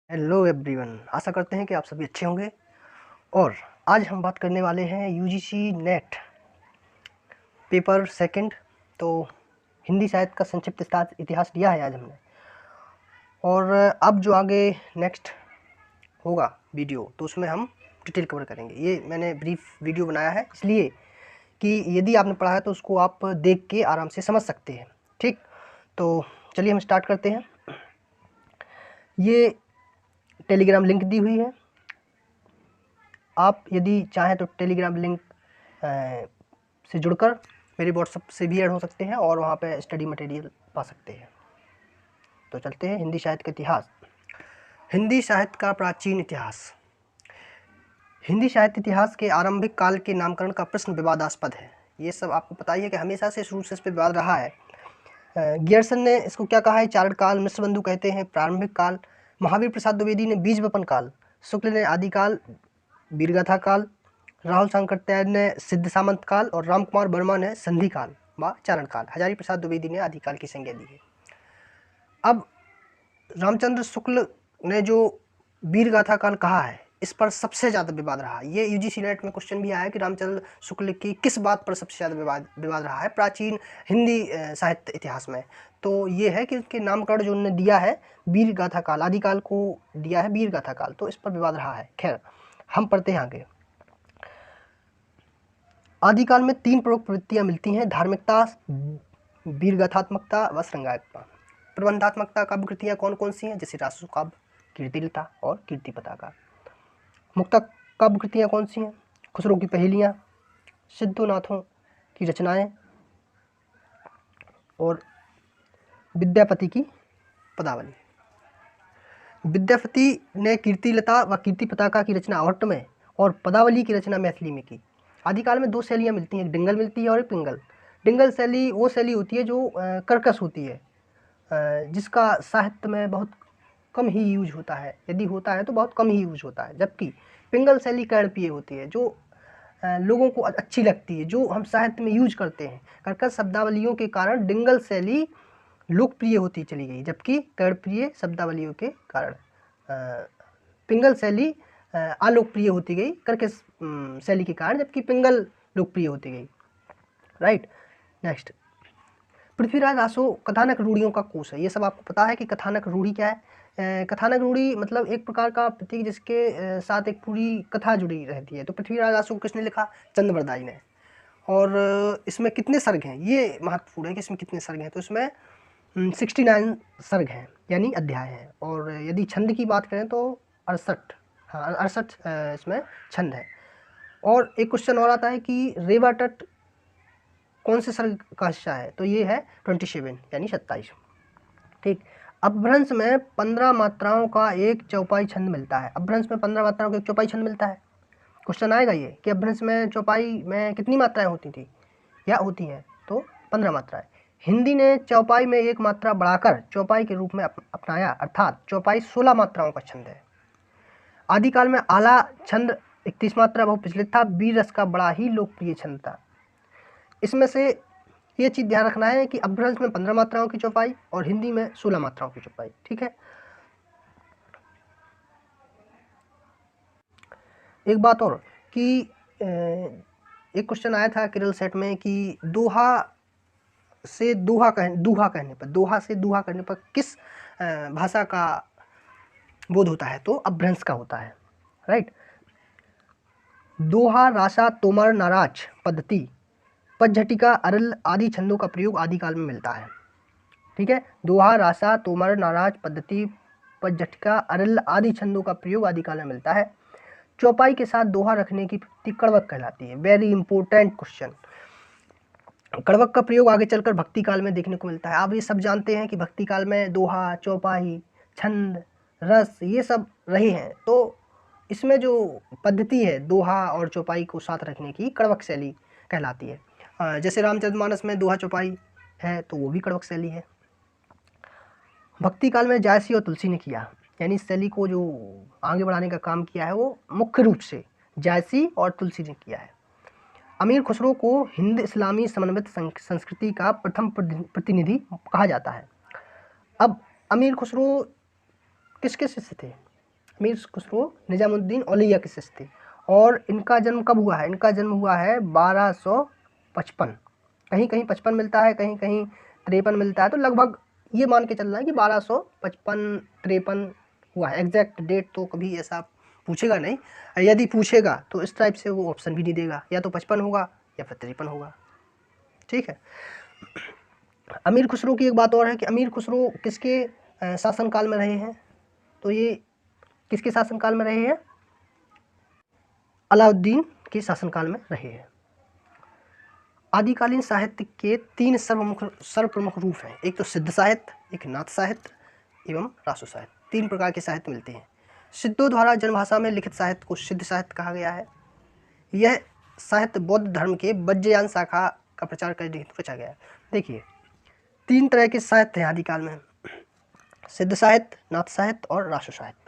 Hello everyone, आशा करते हैं कि आप सभी अच्छे होंगे। और आज हम बात करने वाले हैं यूजीसी नेट पेपर सेकंड। तो हिंदी साहित्य का संक्षिप्त इतिहास लिया है आज हमने। और अब जो आगे नेक्स्ट होगा वीडियो, तो उसमें हम डिटेल कवर करेंगे। ये मैंने ब्रीफ वीडियो बनाया है इसलिए कि यदि आपने पढ़ा है तो उसको आप देख के आराम से समझ सकते हैं। ठीक, तो चलिए हम स्टार्ट करते हैं। ये टेलीग्राम लिंक दी हुई है। आप यदि चाहें तो टेलीग्राम लिंक से जुड़कर मेरे व्हाट्सएप से भी ऐड हो सकते हैं और वहाँ पे स्टडी मटेरियल पा सकते हैं। तो चलते हैं हिंदी साहित्य का इतिहास। हिंदी साहित्य का प्राचीन इतिहास। हिंदी साहित्य इतिहास के आरंभिक काल के नामकरण का प्रश्न विवादास्पद है। ये सब आपको पता ही है कि हमेशा से शुरू से इस पर विवाद रहा है। गियर्सन ने इसको क्या कहा है? चारण काल, मिश्रबंधु कहते हैं प्रारंभिक काल, महावीर प्रसाद द्विवेदी ने बीज वपन काल, शुक्ल ने आदिकाल, वीरगाथा काल, राहुल सांकृत्यायन ने सिद्ध सामंत काल और रामकुमार वर्मा ने संधि काल व चारण काल, हजारी प्रसाद द्विवेदी ने आदिकाल की संज्ञा दी है। अब रामचंद्र शुक्ल ने जो वीरगाथा काल कहा है, इस पर सबसे ज़्यादा विवाद रहा। ये यूजीसी नेट में क्वेश्चन भी आया है कि रामचंद्र शुक्ल की किस बात पर सबसे ज़्यादा विवाद रहा है प्राचीन हिंदी साहित्य इतिहास में। तो ये है कि उसके नामकरण जो उन्होंने दिया है वीरगाथा काल, आदिकाल को दिया है वीरगाथा काल, तो इस पर विवाद रहा है। खैर, हम पढ़ते हैं आगे। आदिकाल में तीन प्रमुख प्रवृत्तियाँ मिलती हैं: धार्मिकता, वीरगाथात्मकता व श्रृंगारकता। प्रबंधात्मकता काव्य कृतियाँ कौन कौन सी हैं? जैसे रासु काव्य, कीर्तिलता और कीर्ति पताका। मुक्तक काव्य कृतियाँ कौन सी हैं? खुसरो की पहेलियाँ, सिद्धोनाथों की रचनाएं और विद्यापति की पदावली। विद्यापति ने कीर्तिलता व कीर्ति पताका की रचना अवट्ट में और पदावली की रचना मैथिली में की। आदिकाल में दो शैलियाँ मिलती हैं, एक डिंगल मिलती है और एक पिंगल। डिंगल शैली वो शैली होती है जो कर्कश होती है, जिसका साहित्य में बहुत कम ही यूज होता है, यदि होता है तो बहुत कम ही यूज होता है। जबकि पिंगल शैली कर्णप्रिय होती है, जो लोगों को अच्छी लगती है, जो हम साहित्य में यूज करते हैं। कर्कश शब्दावलियों के कारण डिंगल शैली लोकप्रिय होती चली गई, जबकि कर्णप्रिय शब्दावलियों के कारण पिंगल शैली अलोकप्रिय होती गई कर्कश शैली के कारण, जबकि पिंगल लोकप्रिय होती गई। Right, next. पृथ्वीराज आसो कथानक रूढ़ियों का कोश है। ये सब आपको पता है कि कथानक रूढ़ी क्या है। कथानक रूढ़ी मतलब एक प्रकार का प्रतीक जिसके साथ एक पूरी कथा जुड़ी रहती है। तो पृथ्वीराज आसो को किसने लिखा? चंद्रवरदाई ने। और इसमें कितने सर्ग हैं, ये महत्वपूर्ण है कि इसमें कितने सर्ग हैं। तो इसमें 69 सर्ग हैं, यानी अध्याय हैं। और यदि छंद की बात करें तो 68, हाँ 68 इसमें छंद है। और एक क्वेश्चन और आता है कि रेवा तट कौन से सर्ग का हिस्सा है? तो ये है 27, यानी 27। ठीक, अपभ्रंश में 15 मात्राओं का एक चौपाई छंद मिलता है। अपभ्रंश में 15 मात्राओं का एक चौपाई छंद मिलता है। क्वेश्चन आएगा ये कि अपभ्रंश में चौपाई में कितनी मात्राएं होती थी या होती हैं? तो 15 मात्राएं। हिंदी ने चौपाई में एक मात्रा बढ़ाकर चौपाई के रूप में अपनाया, अर्थात चौपाई 16 मात्राओं का छंद है। आदिकाल में आला छंद 31 मात्रा बहुप्रचलित था। वीर रस का बड़ा ही लोकप्रिय छंद था। इसमें से ये चीज़ ध्यान रखना है कि अपभ्रंश में 15 मात्राओं की चौपाई और हिंदी में 16 मात्राओं की चौपाई। ठीक है, एक बात और कि एक क्वेश्चन आया था केरल सेट में कि दोहा से दोहा करने पर किस भाषा का बोध होता है? तो अपभ्रंश का होता है। राइट, दोहा, रासा, तोमर, नाराज पद्धति, पदझटिका, अरल आदि छंदों का प्रयोग आदिकाल में मिलता है। ठीक है, दोहा, रासा, तोमर, नाराज पद्धति, पदझटिका, अरल आदि छंदों का प्रयोग आदिकाल में मिलता है। चौपाई के साथ दोहा रखने की प्रवृत्ति कड़वक कहलाती है। Very important question. कड़वक का प्रयोग आगे चलकर भक्ति काल में देखने को मिलता है। आप ये सब जानते हैं कि भक्ति काल में दोहा, चौपाई, छंद, रस ये सब रहे हैं। तो इसमें जो पद्धति है दोहा और चौपाई को साथ रखने की, कड़वक शैली कहलाती है। जैसे रामचरितमानस में दोहा चौपाई है तो वो भी कड़वक शैली है। भक्ति काल में जायसी और तुलसी ने किया, यानी इस शैली को जो आगे बढ़ाने का काम किया है वो मुख्य रूप से जायसी और तुलसी ने किया है। अमीर खुसरो को हिंद इस्लामी समन्वित संस्कृति का प्रथम प्रतिनिधि कहा जाता है। अब अमीर खुसरो किसके शिष्य थे? अमीर खुसरो निजामुद्दीन औलिया के शिष्य थे। और इनका जन्म कब हुआ है? इनका जन्म हुआ है 1255। कहीं कहीं 55 मिलता है, कहीं कहीं 53 मिलता है, तो लगभग ये मान के चल रहा है कि 1255-53 हुआ है। एग्जैक्ट डेट तो कभी ऐसा पूछेगा नहीं, यदि पूछेगा तो इस टाइप से वो ऑप्शन भी नहीं देगा, या तो 55 होगा या फिर 53 होगा। ठीक है। अमीर खुसरो की एक बात और है कि अमीर खुसरो किसके शासनकाल में रहे हैं? तो ये किसके शासनकाल में रहे हैं? अलाउद्दीन के शासनकाल में रहे हैं। आदिकालीन साहित्य के 3 सर्वप्रमुख रूप हैं, एक तो सिद्ध साहित्य, एक नाथ साहित्य एवं रासो साहित्य। 3 प्रकार के साहित्य मिलते हैं। सिद्धों द्वारा जनभाषा में लिखित साहित्य को सिद्ध साहित्य कहा गया है। यह साहित्य बौद्ध धर्म के वज्रयान शाखा का प्रचार करने हेतु रचा गया है। देखिए 3 तरह के साहित्य हैं आदिकाल में, सिद्ध साहित्य, नाथ साहित्य और रासो साहित्य।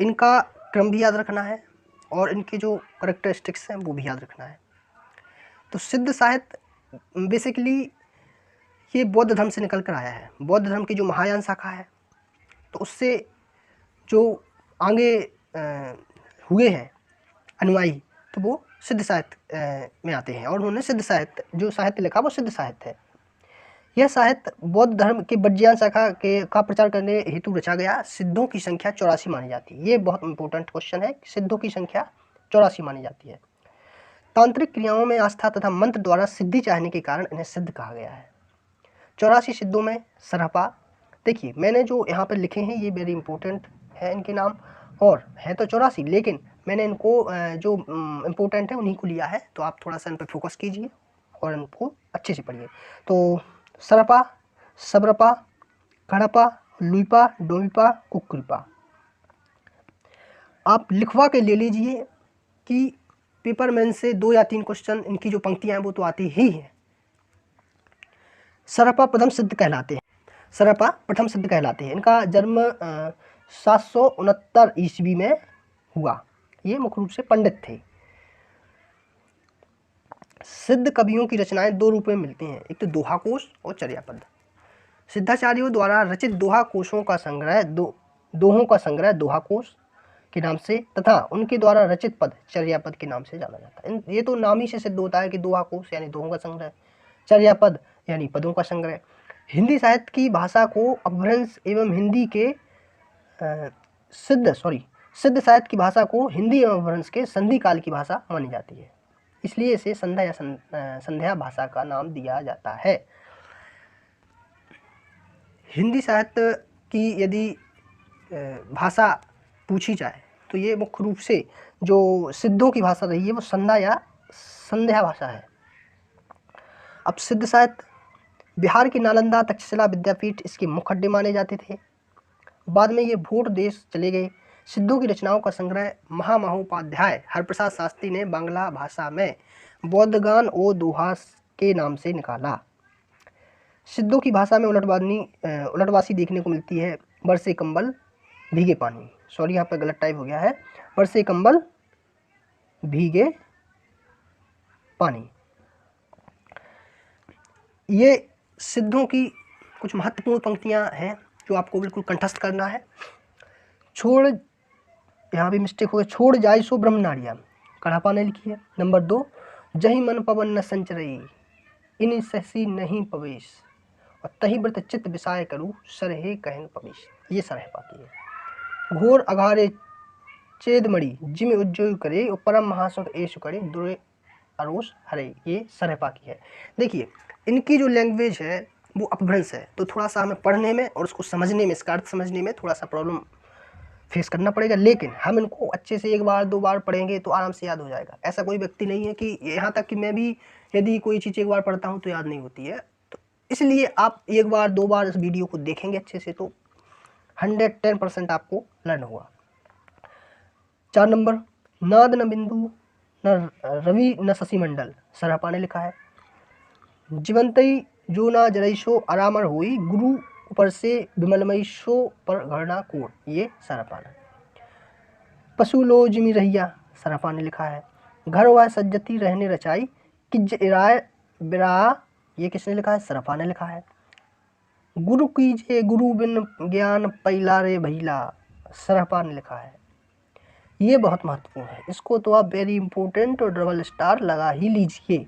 इनका क्रम भी याद रखना है और इनके जो करेक्टरिस्टिक्स हैं वो भी याद रखना है। तो सिद्ध साहित्य बेसिकली ये बौद्ध धर्म से निकल कर आया है। बौद्ध धर्म की जो महायान शाखा है तो उससे जो आगे हुए हैं अनुयायी, तो वो सिद्ध साहित्य में आते हैं और उन्होंने सिद्ध साहित्य जो साहित्य लिखा वो सिद्ध साहित्य है। यह साहित्य बौद्ध धर्म के वज्रयान शाखा के का प्रचार करने हेतु रचा गया। सिद्धों की संख्या 84 मानी जाती है। ये बहुत इंपॉर्टेंट क्वेश्चन है, सिद्धों की संख्या 84 मानी जाती है। तांत्रिक क्रियाओं में आस्था तथा मंत्र द्वारा सिद्धि चाहने के कारण इन्हें सिद्ध कहा गया है। 84 सिद्धों में सरहपा, देखिए मैंने जो यहाँ पर लिखे हैं ये वेरी इंपॉर्टेंट है इनके नाम, और है तो 84 लेकिन मैंने इनको जो इम्पोर्टेंट है उन्हीं को लिया है, तो आप थोड़ा सा इन पर फोकस कीजिए और इनको अच्छे से पढ़िए। तो सरपा, सबरपा, खड़पा, लुईपा, डोईपा, कुकृपा। आप लिखवा के ले लीजिए कि पेपर में इनसे 2 या 3 क्वेश्चन, इनकी जो पंक्तियां हैं वो तो आती ही हैं। सरपा प्रथम सिद्ध कहलाते हैं। सरपा प्रथम सिद्ध कहलाते हैं। इनका जन्म 769 ईस्वी में हुआ। ये मुख्य रूप से पंडित थे। सिद्ध कवियों की रचनाएं 2 रूप में मिलती हैं, एक तो दोहा कोश और चर्यापद। सिद्धाचार्यों द्वारा रचित दोहा कोशों का संग्रह दोहों का संग्रह दोहा कोश के नाम से तथा उनके द्वारा रचित पद चर्यापद के नाम से जाना जाता है। ये तो नाम ही से सिद्ध होता है कि दोहा कोश यानी दोहों का संग्रह, चर्यापद यानी पदों का संग्रह। हिंदी साहित्य की भाषा को अपभ्रंश एवं हिंदी के सिद्ध साहित्य की भाषा को हिंदी एवं अपभ्रंश के संधि काल की भाषा मानी जाती है, इसलिए इसे संध्या या संध्या भाषा का नाम दिया जाता है। हिंदी साहित्य की यदि भाषा पूछी जाए तो ये मुख्य रूप से जो सिद्धों की भाषा रही है वो संध्या या संध्या भाषा है। अब सिद्ध साहित्य बिहार की नालंदा तक्षशिला विद्यापीठ इसके मुख्य अड्डे माने जाते थे। बाद में ये भोट देश चले गए। सिद्धों की रचनाओं का संग्रह महामहोपाध्याय हरप्रसाद शास्त्री ने बांग्ला भाषा में बौद्धगान ओ दोहा के नाम से निकाला। सिद्धों की भाषा में उलटवासी देखने को मिलती है। बरसे कंबल भीगे पानी, सॉरी यहाँ पर गलत टाइप हो गया है, बरसे कंबल भीगे पानी। ये सिद्धों की कुछ महत्वपूर्ण पंक्तियाँ हैं जो आपको बिल्कुल कंठस्थ करना है। छोड़, यहाँ भी मिस्टेक हो गया, छोड़ जाय सो ब्रह्म नारिया, कढ़ापा ने लिखी है। नंबर 2, जही मन पवन न संचरई, इन सहसी नहीं पवेश, और तही व्रत चित्त विषाय करूँ, सरहे कहन पवेश, ये सरहपा की है। घोर अघारे चेदमणि जिम उज्जय करे, और परम महासुख ऐश करे, दुरे अरोस हरे, ये सरहपा की है। देखिए इनकी जो लैंग्वेज है वो अपभ्रंश है, तो थोड़ा सा हमें पढ़ने में और उसको समझने में, इसका अर्थ समझने में थोड़ा सा प्रॉब्लम फेस करना पड़ेगा, लेकिन हम इनको अच्छे से 1 बार 2 बार पढ़ेंगे तो आराम से याद हो जाएगा। ऐसा कोई व्यक्ति नहीं है कि, यहाँ तक कि मैं भी यदि कोई चीज़ 1 बार पढ़ता हूँ तो याद नहीं होती है, तो इसलिए आप 1 बार 2 बार इस वीडियो को देखेंगे अच्छे से तो 110% आपको लर्न हुआ। 4 नंबर, नाद न बिंदु न रवि न शशि मंडल, सरहपा ने लिखा है। जीवंतई जो ना जरईशो अरामर हुई, गुरु ऊपर से विमलमईशो पर घरना कोट, ये सरहपा ने। पशु लो जिमी रहिया, सरहपा ने लिखा है। घर वह सज्जती रहने रचाई, किज इराय बिरा, ये किसने लिखा है? सरहपा ने लिखा है। गुरु कीजिए गुरु बिन ज्ञान पैला रे भैला, सरहपा ने लिखा है। ये बहुत महत्वपूर्ण है, इसको तो आप वेरी इंपॉर्टेंट और डबल स्टार लगा ही लीजिए।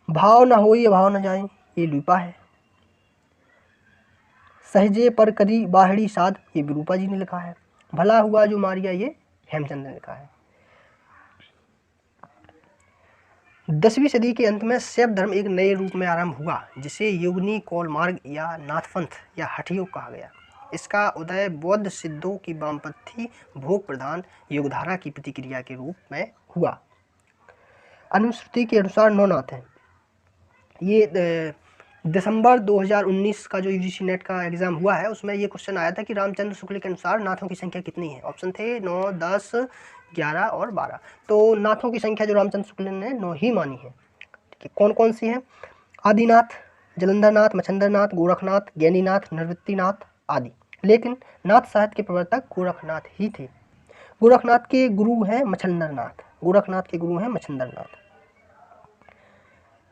भाव न हो ये भाव न जाए, ये लूपा है। सहजे पर करी बाहड़ी साध, ये विरूपा जी ने लिखा है। भला हुआ जो मारिया, ये हेमचंद ने लिखा है। 10वीं सदी के अंत में शैव धर्म एक नए रूप में आरंभ हुआ, जिसे योगिनी कौल मार्ग या नाथपंथ या हठयोग कहा गया। इसका उदय बौद्ध सिद्धों की वामपंथी भोग प्रधान योगधारा की प्रतिक्रिया के रूप में हुआ। अनुश्रुति के अनुसार 9 नाथ हैं। ये दिसंबर 2019 का जो यूजीसी नेट का एग्जाम हुआ है, उसमें ये क्वेश्चन आया था कि रामचंद्र शुक्ल के अनुसार नाथों की संख्या कितनी है। ऑप्शन थे 9, 10, 11 और 12। तो नाथों की संख्या जो रामचंद्र शुक्ल ने 9 ही मानी है। ठीक है, कौन कौन सी है? आदिनाथ, जलंधरनाथ, मच्छंदरनाथ, गोरखनाथ, ज्ञानीनाथ, निवृत्तिनाथ आदि। लेकिन नाथ साहित्य के प्रवर्तक गोरखनाथ ही थे। गोरखनाथ के गुरु हैं मच्छंदरनाथ। गोरखनाथ के गुरु हैं मच्छंदरनाथ।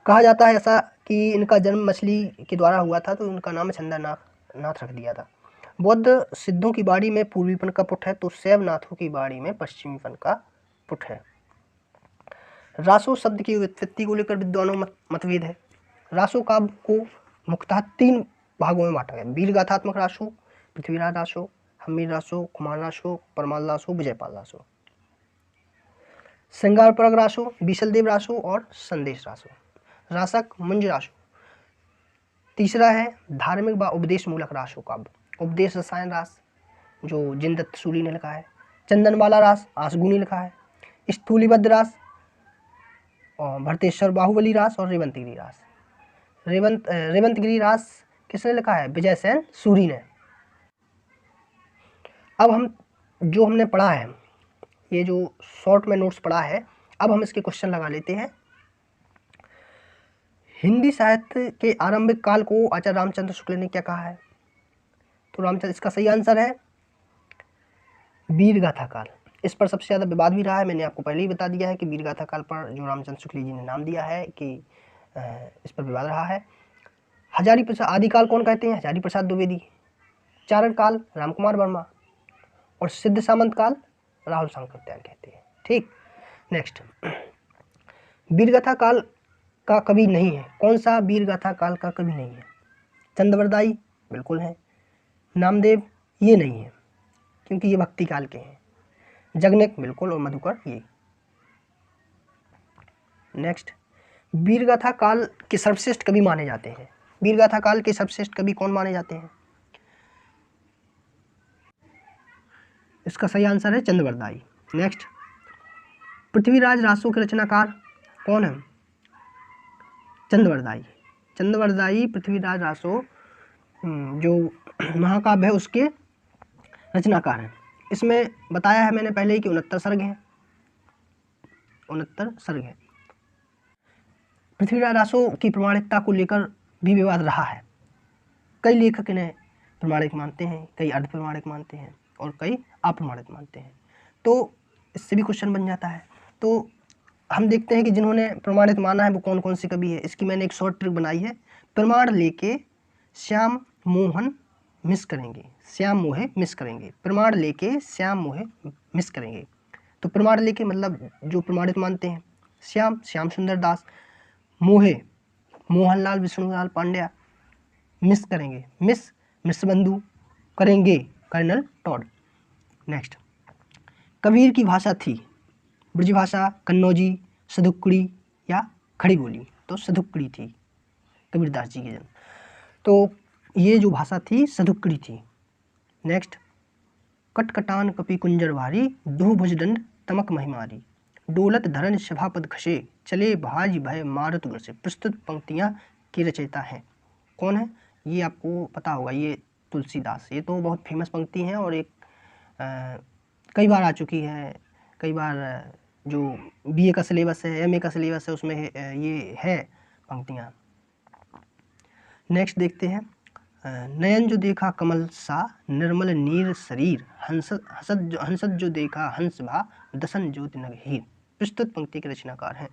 कहा जाता है ऐसा कि इनका जन्म मछली के द्वारा हुआ था, तो उनका नाम मच्छंदरनाथ नाथ रख दिया था। बौद्ध सिद्धों की बाड़ी में पूर्वीपन का पुट है, तो शैवनाथों की बाड़ी में पश्चिमीपन का पुट है। रासो शब्द की व्युत्पत्ति को लेकर विद्वानों मतभेद है। रासो काव्य को मुख्यतः 3 भागों में बांटा गया: वीर गाथात्मक रासो, पृथ्वीराज रासो, हम्मीर रासो, कुमार रासो, परमाल रासो, विजयपाल रासो। श्रृंगारपरक रासो, बीसलदेव रासो और संदेश रासो। रासक मुंज रासो। तीसरा है धार्मिक व उपदेश मूलक रासो काव्य, उपदेश रसायन रास जो जिनदत्त सूरी ने लिखा है। चंदनवाला रास आसगुनी ने लिखा है। स्थूलीबद्ध रास और भरतेश्वर बाहुबली रास और रेवंतगिरी रास। रेवंतगिरी रास किसने लिखा है? विजय सेन सूरी ने। अब हमने पढ़ा है, ये जो शॉर्ट में नोट्स पढ़ा है, अब हम इसके क्वेश्चन लगा लेते हैं। हिंदी साहित्य के आरंभिक काल को आचार्य रामचंद्र शुक्ल ने क्या कहा है? तो रामचंद्र, इसका सही आंसर है वीरगाथा काल। इस पर सबसे ज़्यादा विवाद भी रहा है। मैंने आपको पहले ही बता दिया है कि वीरगाथा काल पर जो रामचंद्र शुक्ल जी ने नाम दिया है कि इस पर विवाद रहा है। हजारी प्रसाद आदिकाल कौन कहते हैं? हजारी प्रसाद द्विवेदी। चारण काल रामकुमार वर्मा और सिद्ध सामंत काल राहुल सांकृत्यायन कहते हैं। ठीक, नेक्स्ट, वीरगाथा काल का कवि नहीं है। कौन सा वीरगाथा काल का कवि नहीं है? चंद्रवरदाई बिल्कुल है। नामदेव ये नहीं है क्योंकि ये भक्ति काल के हैं। जगनेक बिल्कुल, और मधुकर ये। नेक्स्ट, वीरगाथा काल के सर्वश्रेष्ठ कवि माने जाते हैं। वीरगाथा काल के सर्वश्रेष्ठ कवि कौन माने जाते हैं? इसका सही आंसर है चंद्रवरदाई। नेक्स्ट, पृथ्वीराज रासो के रचनाकार कौन है? चंद्रवरदाई। चंद्रवरदाई पृथ्वीराज रासो जो महाकाव्य है उसके रचनाकार हैं। इसमें बताया है मैंने पहले ही कि 69 सर्ग हैं। 69 सर्ग हैं। पृथ्वीराज रासो की प्रमाणिकता को लेकर भी विवाद रहा है। कई लेखक इन्हें प्रमाणिक मानते हैं, कई अर्ध प्रमाणिक मानते हैं और कई अप्रमाणित मानते हैं। तो इससे भी क्वेश्चन बन जाता है। तो हम देखते हैं कि जिन्होंने प्रमाणित माना है वो कौन कौन से कवि है। इसकी मैंने एक शॉर्ट ट्रिक बनाई है। प्रमाण लेके श्याम मोहन मिस करेंगे, श्याम मोहे मिस करेंगे। प्रमाण लेके श्याम मोहे मिस करेंगे। तो प्रमाण लेके मतलब जो प्रमाणित मानते हैं, श्याम सुंदर दास, मोहे मोहनलाल विष्णुलाल पांड्या, मिस करेंगे मिश्रबंधु, करेंगे कर्नल टॉड। नेक्स्ट, कबीर की भाषा थी ब्रजभाषा, कन्नौजी, सदुक्कड़ी या खड़ी बोली। तो सदुक्कड़ी थी कबीरदास जी की जन्म। तो ये जो भाषा थी सदुक्कड़ी थी। नेक्स्ट, कटकटान कपि कुंजर भारी, दुह भुजदंड तमक महिमारी, डोलत धरन सभापद खसे, चले भाज भय मारुत ग्रसे। प्रस्तुत पंक्तियाँ की रचयिता हैं। कौन है? ये आपको पता होगा, ये तुलसीदास। ये तो बहुत फेमस पंक्ति हैं और एक कई बार आ चुकी है। कई बार जो BA का सिलेबस है, MA का सिलेबस है, उसमें ये है पंक्तियाँ। नेक्स्ट देखते हैं, नयन जो देखा कमल सा, निर्मल नीर शरीर, हंसद जो देखा हंस भा, दसन ज्योति नग हीर। प्रस्तुत पंक्ति के रचनाकार हैं।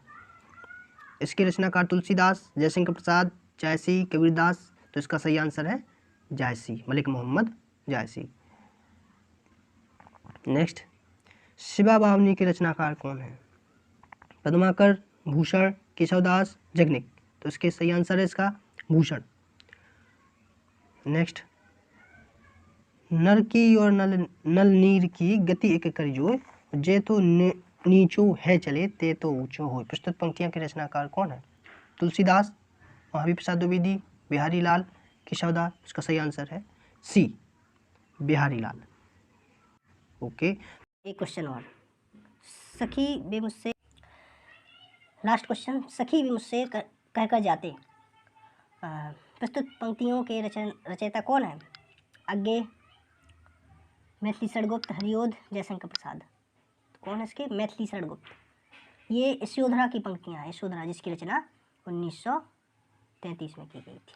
इसके रचनाकार तुलसीदास, जयशंकर प्रसाद, जायसी, कबीरदास। तो इसका सही आंसर है जायसी, मलिक मोहम्मद जायसी। नेक्स्ट, शिवा बावनी के रचनाकार कौन है? पद्माकर, भूषण, केशवदास, जगनिक। तो इसके सही आंसर है इसका भूषण। नेक्स्ट, नर की और नल नीर की गति एक करियो, जे तो नीचो है चले ते तो ऊंचो हो। प्रस्तुत पंक्तियां के रचनाकार कौन है? तुलसीदास, महावीर प्रसाद द्विवेदी, बिहारी लाल, केशवदास। इसका सही आंसर है सी, बिहारी लाल। ओके, एक क्वेश्चन और, सखी भी मुझसे, लास्ट क्वेश्चन, सखी भी मुझसे कहकर जाते, प्रस्तुत पंक्तियों के रचयिता कौन है? आगे मैथिली षडगोप्त, हरिओध, जयशंकर प्रसाद। तो कौन है इसके? मैथिली षडगोप्त। ये यशोधरा की पंक्तियाँ हैं, यशोधरा जिसकी रचना 1933 में की गई थी।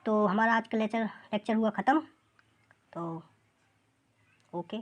तो हमारा आज का लेक्चर हुआ ख़त्म। तो ओके।